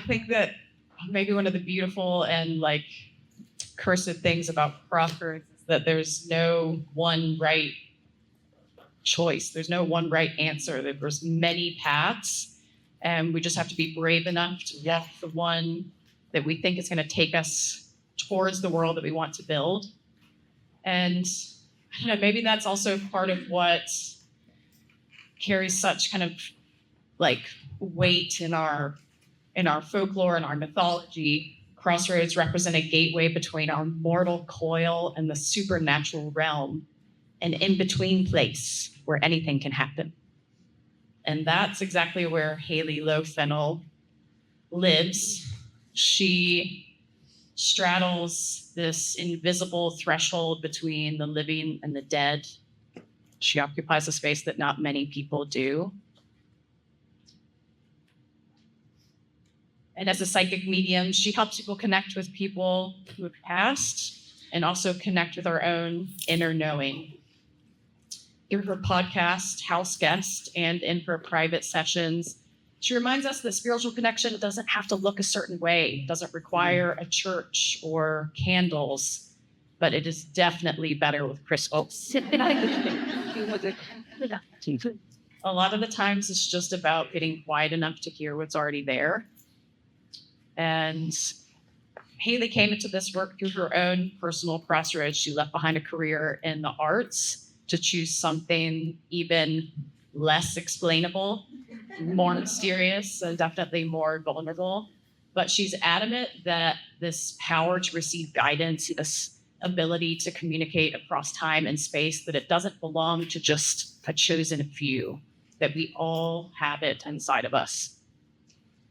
think that maybe one of the beautiful and like cursive things about Crossroads is that there's no one right choice. There's no one right answer. There's many paths, and we just have to be brave enough to walk the one that we think is going to take us towards the world that we want to build. And I don't know, maybe that's also part of what carries such kind of like weight in our folklore and our mythology. Crossroads represent a gateway between our mortal coil and the supernatural realm, an in-between place where anything can happen. And that's exactly where Hailey Lowe Fennell lives. She straddles this invisible threshold between the living and the dead. She occupies a space that not many people do. And as a psychic medium, she helps people connect with people who have passed and also connect with our own inner knowing. In her podcast, House Guest, and in her private sessions, she reminds us that spiritual connection doesn't have to look a certain way. It doesn't require a church or candles, but it is definitely better with crystals. A lot of the times it's just about getting quiet enough to hear what's already there. And Hailey came into this work through her own personal crossroads. She left behind a career in the arts to choose something even less explainable, more mysterious, and definitely more vulnerable. But she's adamant that this power to receive guidance, this ability to communicate across time and space, that it doesn't belong to just a chosen few, that we all have it inside of us.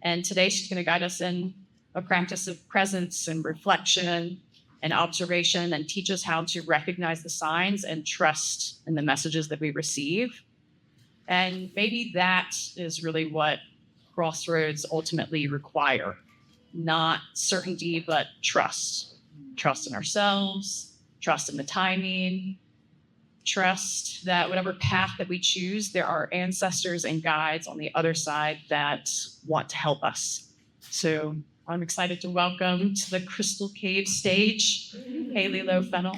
And today she's going to guide us in a practice of presence and reflection and observation, and teach us how to recognize the signs and trust in the messages that we receive. And maybe that is really what Crossroads ultimately require. Not certainty, but trust. Trust in ourselves, trust in the timing, trust that whatever path that we choose, there are ancestors and guides on the other side that want to help us. So I'm excited to welcome to the Crystal Cave stage, Hailey Lowe Fennell.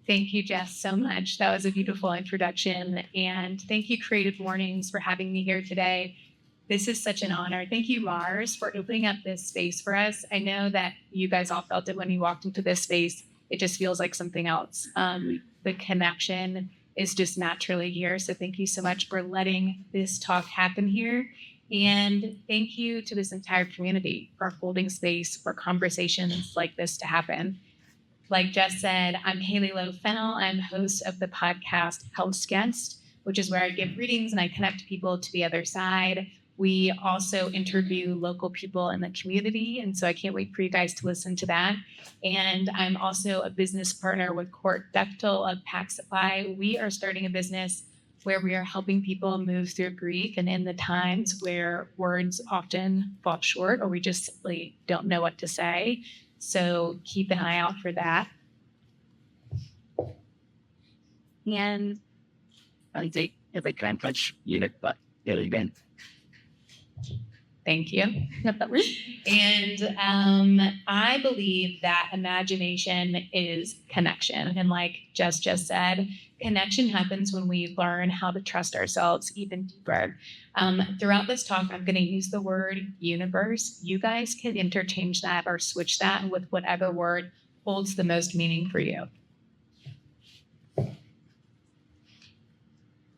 Thank you, Jess, so much. That was a beautiful introduction. And thank you, Creative Mornings, for having me here today. This is such an honor. Thank you, Mars, for opening up this space for us. I know that you guys all felt it when you walked into this space. It just feels like something else. The connection is just naturally here. So thank you so much for letting this talk happen here. And thank you to this entire community for holding space for conversations like this to happen. Like Jess said, I'm Hailey Lowe Fennell. I'm host of the podcast House Guest, which is where I give readings and I connect people to the other side. We also interview local people in the community, and so I can't wait for you guys to listen to that. And I'm also a business partner with Court Bechtel of Paxify. We are starting a business where we are helping people move through grief and in the times where words often fall short or we just simply don't know what to say. So keep an eye out for that. And I think if I can touch unit, but again. Thank you. And I believe that imagination is connection. And like Jess just said, connection happens when we learn how to trust ourselves even deeper. Throughout this talk, I'm going to use the word universe. You guys can interchange that or switch that with whatever word holds the most meaning for you.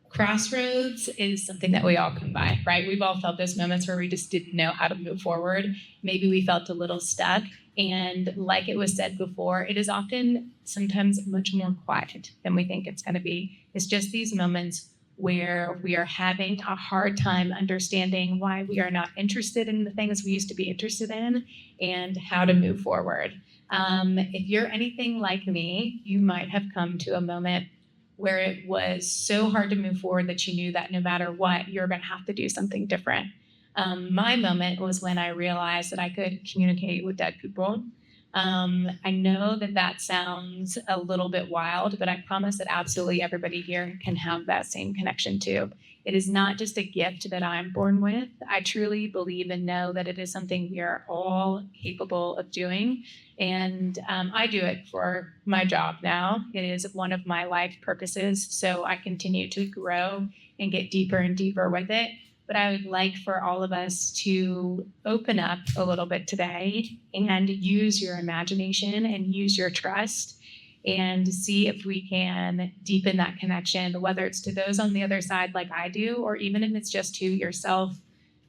Crossroads is something that we all come by, right? We've all felt those moments where we just didn't know how to move forward. Maybe we felt a little stuck. And like it was said before, it is often sometimes much more quiet than we think it's going to be. It's just these moments where we are having a hard time understanding why we are not interested in the things we used to be interested in and how to move forward. If you're anything like me, you might have come to a moment where it was so hard to move forward that you knew that no matter what, you're going to have to do something different. My moment was when I realized that I could communicate with dead people. I know that that sounds a little bit wild, but I promise that absolutely everybody here can have that same connection too. It is not just a gift that I'm born with. I truly believe and know that it is something we are all capable of doing. And I do it for my job now. It is one of my life purposes. So I continue to grow and get deeper and deeper with it. But I would like for all of us to open up a little bit today and use your imagination and use your trust and see if we can deepen that connection, whether it's to those on the other side like I do, or even if it's just to yourself,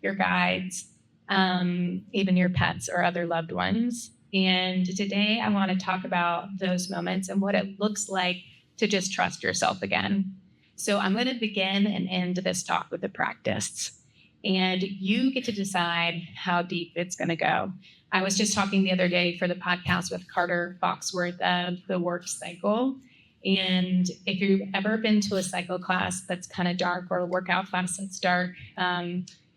your guides, even your pets or other loved ones. And today I want to talk about those moments and what it looks like to just trust yourself again. So I'm going to begin and end this talk with a practice. And you get to decide how deep it's going to go. I was just talking the other day for the podcast with Carter Foxworth of the Work Cycle. And if you've ever been to a cycle class that's kind of dark or a workout class that's dark,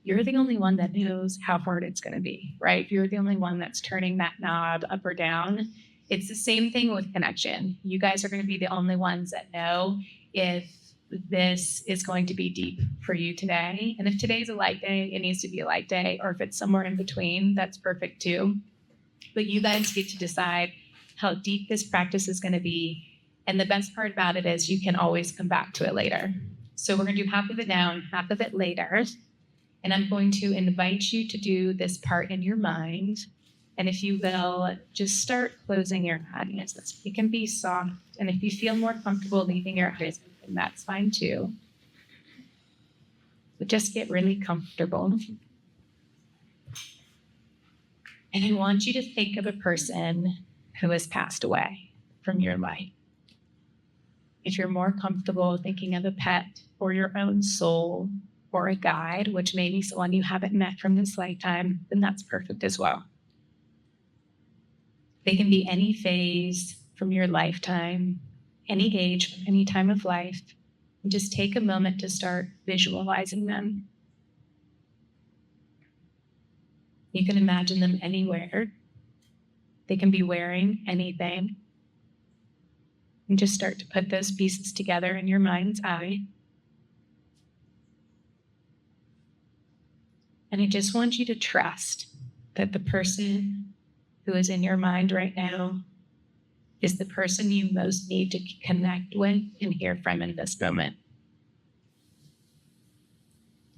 you're the only one that knows how hard it's going to be, right? You're the only one that's turning that knob up or down. It's the same thing with connection. You guys are going to be the only ones that know if this is going to be deep for you today. And if today's a light day, it needs to be a light day. Or if it's somewhere in between, that's perfect too. But you guys get to decide how deep this practice is going to be. And the best part about it is you can always come back to it later. So we're going to do half of it now and half of it later. And I'm going to invite you to do this part in your mind. And if you will, just start closing your eyes. It can be soft. And if you feel more comfortable leaving your eyes open, that's fine too. But just get really comfortable. And I want you to think of a person who has passed away from your life. If you're more comfortable thinking of a pet or your own soul or a guide, which may be someone you haven't met from this lifetime, then that's perfect as well. They can be any phase from your lifetime, any age, any time of life. And just take a moment to start visualizing them. You can imagine them anywhere. They can be wearing anything. And just start to put those pieces together in your mind's eye. And I just want you to trust that the person who is in your mind right now is the person you most need to connect with and hear from in this moment.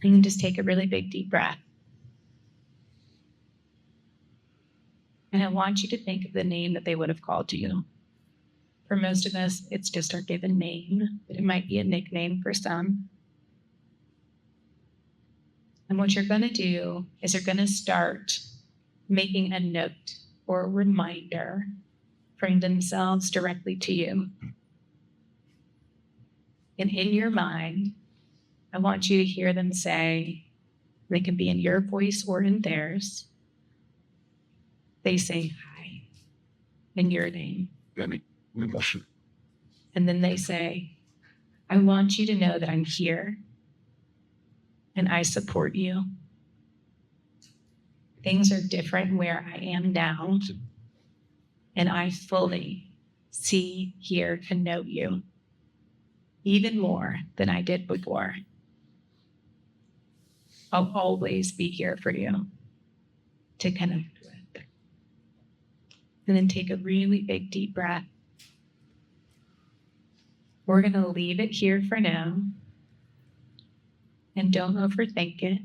And then just take a really big deep breath. And I want you to think of the name that they would have called you. For most of us, it's just our given name, but it might be a nickname for some. And what you're going to do is you're going to start making a note or a reminder from themselves directly to you. And in your mind, I want you to hear them say, they can be in your voice or in theirs. They say hi in your name. And then they say, I want you to know that I'm here and I support you. Things are different where I am now, and I fully see, hear, and know you, even more than I did before. I'll always be here for you to connect with. And then take a really big deep breath. We're going to leave it here for now. And don't overthink it.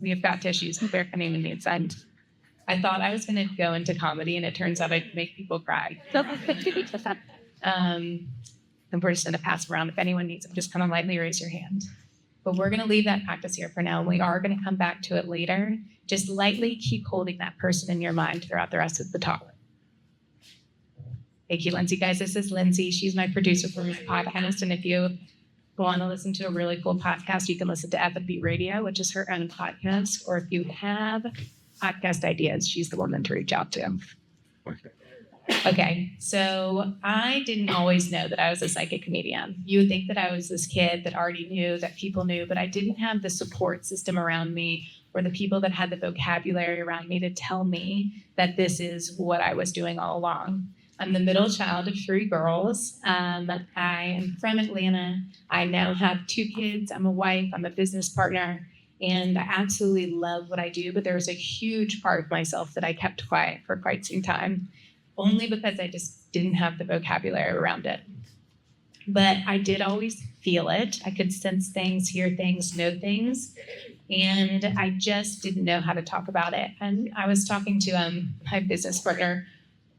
We've got tissues and they're coming in the inside. I thought I was going to go into comedy, and it turns out I'd make people cry. And we're just going to pass around. If anyone needs it, just kind of lightly raise your hand. But we're going to leave that practice here for now. We are going to come back to it later. Just lightly keep holding that person in your mind throughout the rest of the talk. Thank you, Lindsay. Guys, this is Lindsay. She's my producer for this podcast. And if you want to listen to a really cool podcast, you can listen to F&B Radio, which is her own podcast. Or if you have podcast ideas, she's the woman to reach out to. Okay, so I didn't always know that I was a psychic medium. You would think that I was this kid that already knew, that people knew, but I didn't have the support system around me or the people that had the vocabulary around me to tell me that this is what I was doing all along. I'm the middle child of three girls. I am from Atlanta. I now have 2 kids. I'm a wife. I'm a business partner. And I absolutely love what I do, but there was a huge part of myself that I kept quiet for quite some time, only because I just didn't have the vocabulary around it. But I did always feel it. I could sense things, hear things, know things, and I just didn't know how to talk about it. And I was talking to my business partner,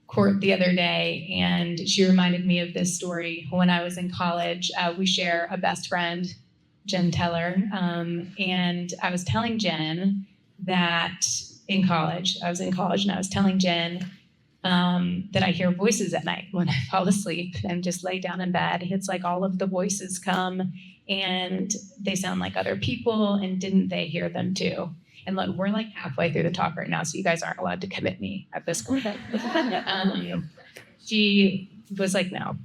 Court, the other day, and she reminded me of this story. When I was in college, we share a best friend, Jen Teller, and I was telling Jen that I was in college, and I was telling Jen that I hear voices at night when I fall asleep and just lay down in bed. It's like all of the voices come and they sound like other people, and didn't they hear them too? And look, we're like halfway through the talk right now, so you guys aren't allowed to commit me at this point. She was like, no,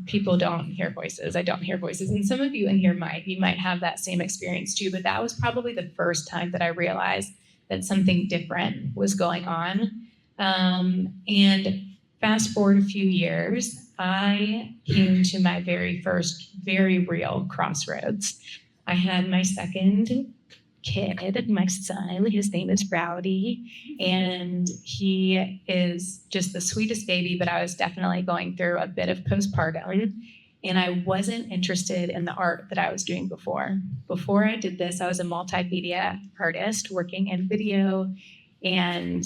people don't hear voices. I don't hear voices. And some of you in here might have that same experience too, but that was probably the first time that I realized that something different was going on. And fast forward a few years, I came to my very first, very real crossroads. I had my second kid, my son. His name is Rowdy, and he is just the sweetest baby, but I was definitely going through a bit of postpartum, and I wasn't interested in the art that I was doing before. Before I did this, I was a multimedia artist working in video, and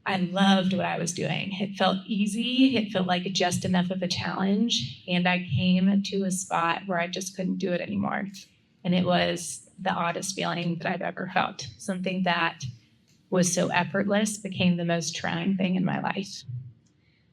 I loved what I was doing. It felt easy. It felt like just enough of a challenge, and I came to a spot where I just couldn't do it anymore. And it was the oddest feeling that I've ever felt. Something that was so effortless became the most trying thing in my life.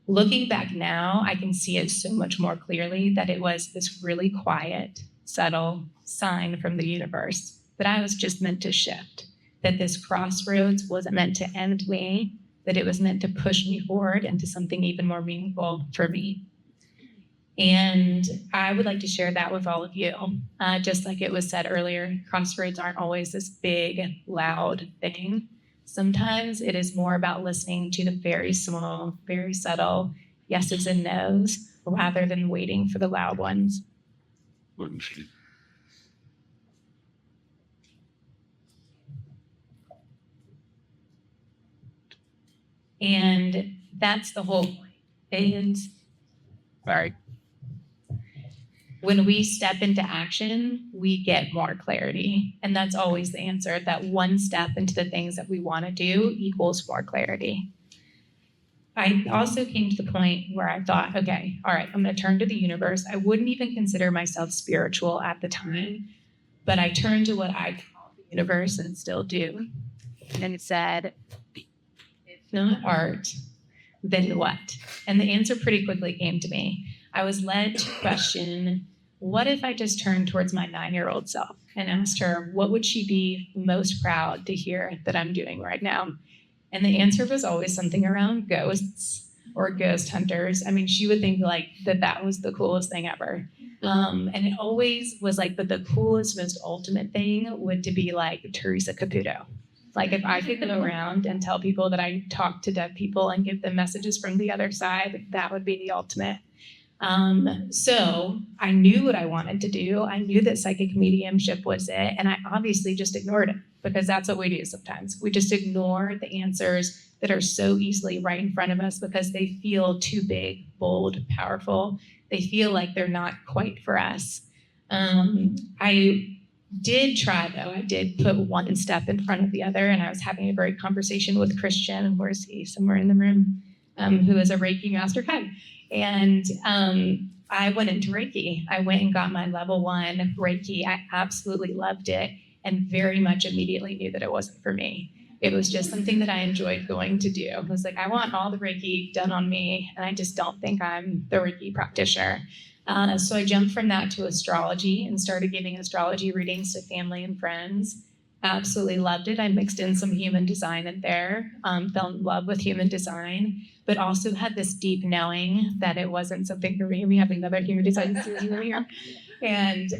Looking back now, I can see it so much more clearly that it was this really quiet, subtle sign from the universe that I was just meant to shift, that this crossroads wasn't meant to end me, that it was meant to push me forward into something even more meaningful for me. And I would like to share that with all of you. Just like it was said earlier, crossroads aren't always this big, loud thing. Sometimes it is more about listening to the very small, very subtle yeses and nos, rather than waiting for the loud ones. And that's the whole point. And sorry. When we step into action, we get more clarity. And that's always the answer, that one step into the things that we want to do equals more clarity. I also came to the point where I thought, okay, all right, I'm going to turn to the universe. I wouldn't even consider myself spiritual at the time, but I turned to what I call the universe and still do. And it said, if not art, then what? And the answer pretty quickly came to me. I was led to question, what if I just turned towards my 9-year-old self and asked her, what would she be most proud to hear that I'm doing right now? And the answer was always something around ghosts or ghost hunters. I mean, she would think like that was the coolest thing ever. And it always was like, but the coolest, most ultimate thing would to be like Teresa Caputo. Like if I could go around and tell people that I talk to dead people and give them messages from the other side, that would be the ultimate. So I knew what I wanted to do. I knew that psychic mediumship was it. And I obviously just ignored it, because that's what we do sometimes. We just ignore the answers that are so easily right in front of us because they feel too big, bold, powerful. They feel like they're not quite for us. I did try, though. I did put one step in front of the other. And I was having a great conversation with Christian, where's he? Somewhere in the room, who is a Reiki master. And I went into Reiki. I went and got my level 1 Reiki. I absolutely loved it and very much immediately knew that it wasn't for me. It was just something that I enjoyed going to do. I was like, I want all the Reiki done on me, and I just don't think I'm the Reiki practitioner. So I jumped from that to astrology and started giving astrology readings to family and friends. Absolutely loved it. I mixed in some human design in there, fell in love with human design, but also had this deep knowing that it wasn't something for me. We have another human design student over here. And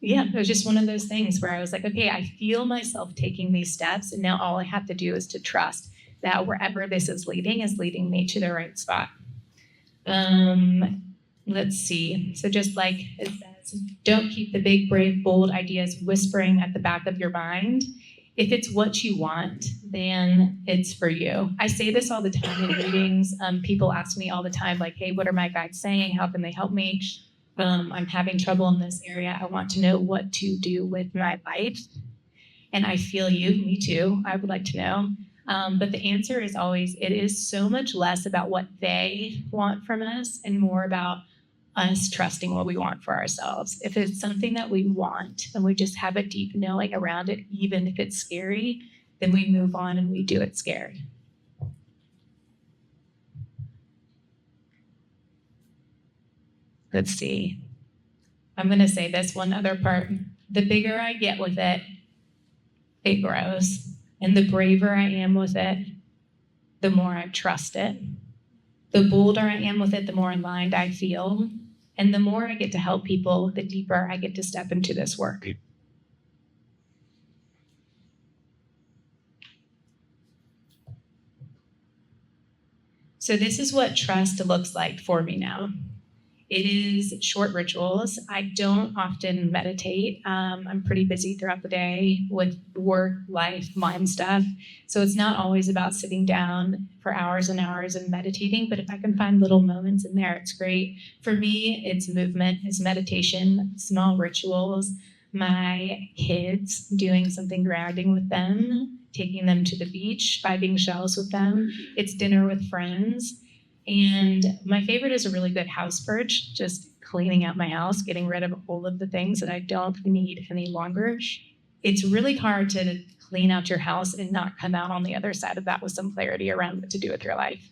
it was just one of those things where I was like, okay, I feel myself taking these steps, and now all I have to do is to trust that wherever this is leading me to the right spot. Let's see. So just like it says, don't keep the big, brave, bold ideas whispering at the back of your mind. If it's what you want, then it's for you. I say this all the time in readings. People ask me all the time, like, hey, what are my guides saying? How can they help me? I'm having trouble in this area. I want to know what to do with my life. And I feel you, me too. I would like to know. But the answer is always, it is so much less about what they want from us and more about us trusting what we want for ourselves. If it's something that we want and we just have a deep knowing around it, even if it's scary, then we move on and we do it scared. Let's see. I'm going to say this one other part. The bigger I get with it, it grows. And the braver I am with it, the more I trust it. The bolder I am with it, the more aligned I feel. And the more I get to help people, the deeper I get to step into this work. So this is what trust looks like for me now. It is short rituals. I don't often meditate. I'm pretty busy throughout the day with work, life, mind stuff. So it's not always about sitting down for hours and hours and meditating, but if I can find little moments in there, it's great. For me, it's movement, it's meditation, small rituals, my kids, doing something grounding with them, taking them to the beach, finding shells with them. It's dinner with friends. And my favorite is a really good house purge, just cleaning out my house, getting rid of all of the things that I don't need any longer. It's really hard to clean out your house and not come out on the other side of that with some clarity around what to do with your life.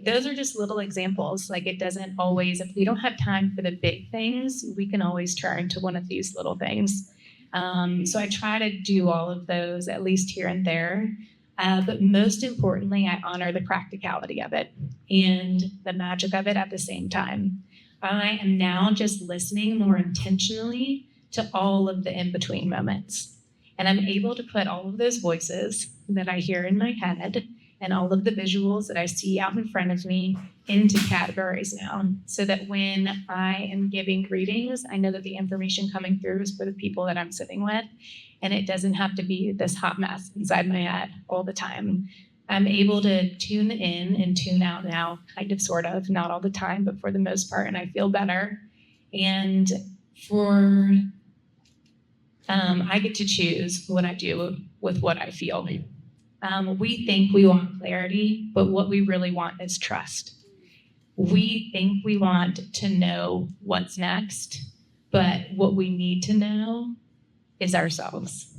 Those are just little examples. Like, it doesn't always, if we don't have time for the big things, we can always turn to one of these little things. So I try to do all of those, at least here and there. But most importantly, I honor the practicality of it and the magic of it at the same time. I am now just listening more intentionally to all of the in-between moments. And I'm able to put all of those voices that I hear in my head and all of the visuals that I see out in front of me into categories now, so that when I am giving readings, I know that the information coming through is for the people that I'm sitting with, and it doesn't have to be this hot mess inside my head all the time. I'm able to tune in and tune out now, kind of, sort of, not all the time, but for the most part, and I feel better. And I get to choose what I do with what I feel. We think we want clarity, but what we really want is trust. We think we want to know what's next, but what we need to know is ourselves.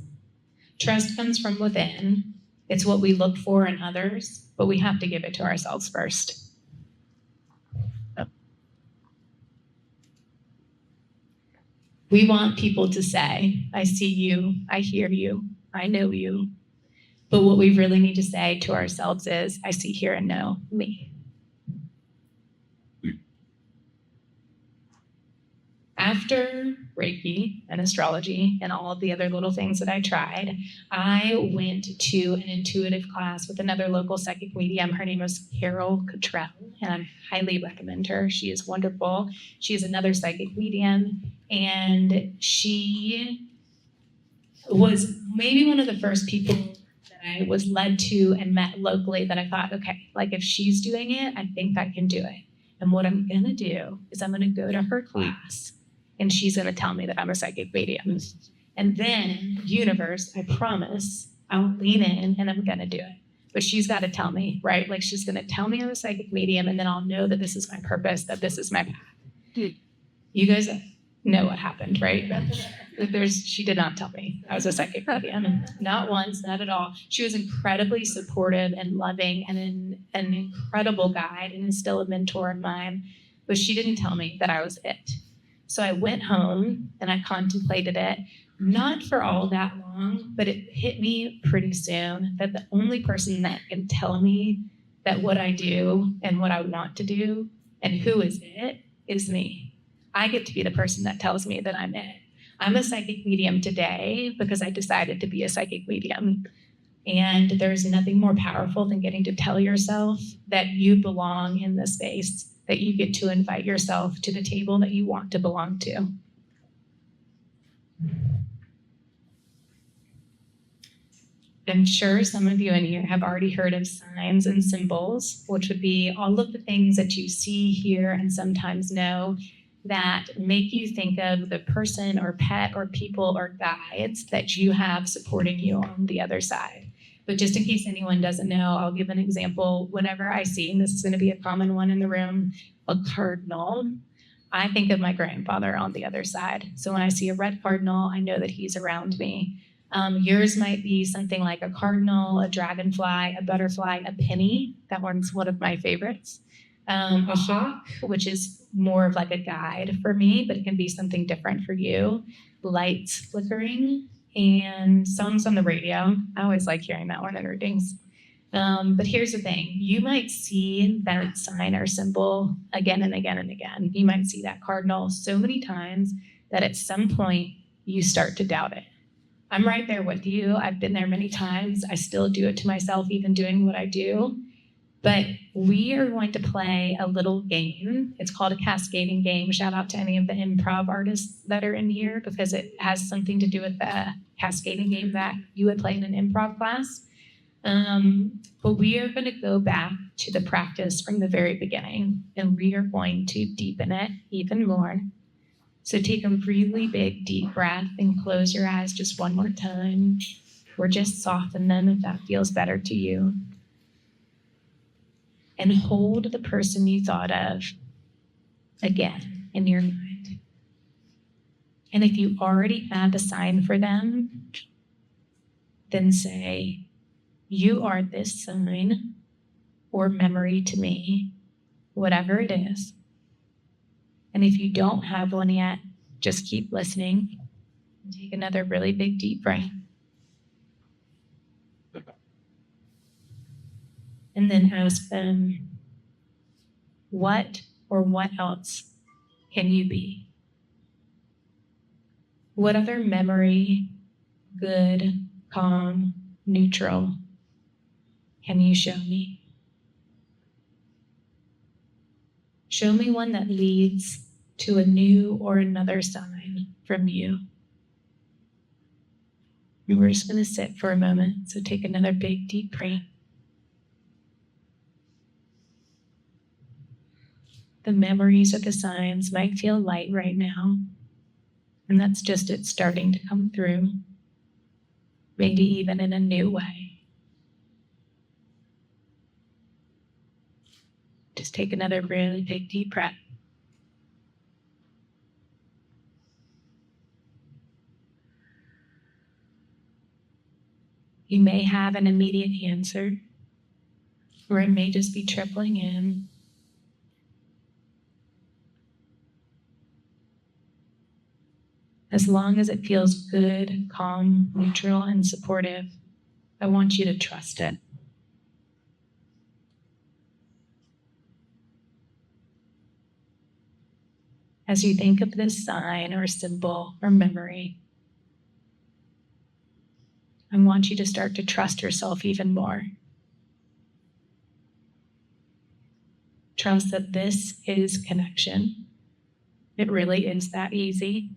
Trust comes from within. It's what we look for in others, but we have to give it to ourselves first. We want people to say, I see you, I hear you, I know you. But what we really need to say to ourselves is, I see, hear, and know me. After Reiki and astrology and all of the other little things that I tried, I went to an intuitive class with another local psychic medium. Her name is Carol Cottrell, and I highly recommend her. She is wonderful. She is another psychic medium, and she was maybe one of the first people that I was led to and met locally that I thought, okay, like, if she's doing it, I think I can do it. And what I'm going to do is I'm going to go to her class, and she's going to tell me that I'm a psychic medium. And then, universe, I promise, I'll lean in and I'm going to do it. But she's got to tell me, right? Like, she's going to tell me I'm a psychic medium, and then I'll know that this is my purpose, that this is my path. You guys know what happened, right? She did not tell me I was a psychic medium. Not once, not at all. She was incredibly supportive and loving and an incredible guide, and is still a mentor of mine. But she didn't tell me that I was it. So I went home and I contemplated it, not for all that long, but it hit me pretty soon that the only person that can tell me that what I do and what I want to do and who is it is me. I get to be the person that tells me that I'm it. I'm a psychic medium today because I decided to be a psychic medium. And there's nothing more powerful than getting to tell yourself that you belong in this space, that you get to invite yourself to the table that you want to belong to. I'm sure some of you in here have already heard of signs and symbols, which would be all of the things that you see, hear, and sometimes know that make you think of the person or pet or people or guides that you have supporting you on the other side. But just in case anyone doesn't know, I'll give an example. Whenever I see, and this is going to be a common one in the room, a cardinal, I think of my grandfather on the other side. So when I see a red cardinal, I know that he's around me. Yours might be something like a cardinal, a dragonfly, a butterfly, a penny. That one's one of my favorites. A hawk, which is more of like a guide for me, but it can be something different for you. Lights flickering and songs on the radio. I always like hearing that one in readings. But here's the thing. You might see that sign or symbol again and again and again. You might see that cardinal so many times that at some point you start to doubt it. I'm right there with you. I've been there many times. I still do it to myself, even doing what I do. But we are going to play a little game. It's called a cascading game. Shout out to any of the improv artists that are in here because it has something to do with the cascading game that you would play in an improv class. But we are going to go back to the practice from the very beginning, and we are going to deepen it even more. So take a really big, deep breath and close your eyes just one more time, or just soften them if that feels better to you. And hold the person you thought of again in your mind. And if you already have a sign for them, then say, you are this sign or memory to me, whatever it is. And if you don't have one yet, just keep listening and take another really big, deep breath. And then ask them, what or what else can you be? What other memory, good, calm, neutral, can you show me? Show me one that leads to a new or another sign from you. And we're just going to sit for a moment. So take another big, deep breath. The memories of the signs might feel light right now, and that's just it starting to come through, maybe even in a new way. Just take another really big, deep breath. You may have an immediate answer, or it may just be tripling in. As long as it feels good, calm, neutral, and supportive, I want you to trust it. As you think of this sign or symbol or memory, I want you to start to trust yourself even more. Trust that this is connection. It really is that easy.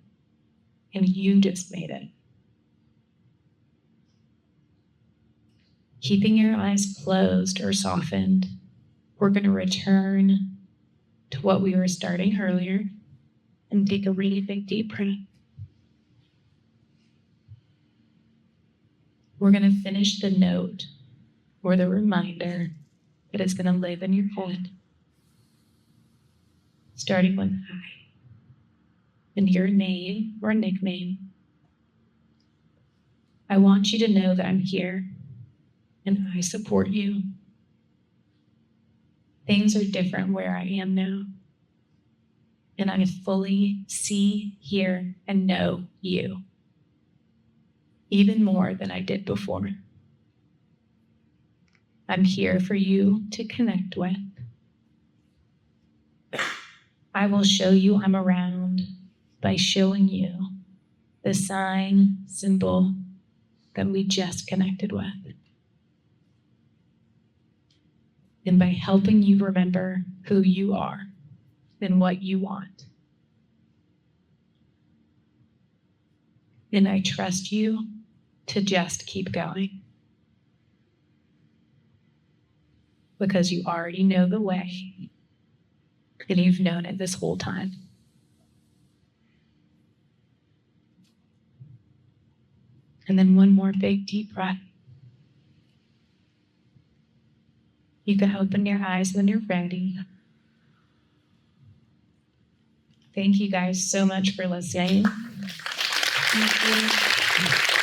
And you just made it. Keeping your eyes closed or softened, we're going to return to what we were starting earlier and take a really big deep breath. We're going to finish the note or the reminder that is going to live in your head, starting with I. And your name or nickname. I want you to know that I'm here and I support you. Things are different where I am now. and I fully see, hear, and know you, even more than I did before. I'm here for you to connect with. I will show you I'm around by showing you the sign, symbol that we just connected with. And by helping you remember who you are and what you want. And I trust you to just keep going. Because you already know the way, and you've known it this whole time. And then one more big deep breath. You can open your eyes when you're ready. Thank you guys so much for listening. Thank you.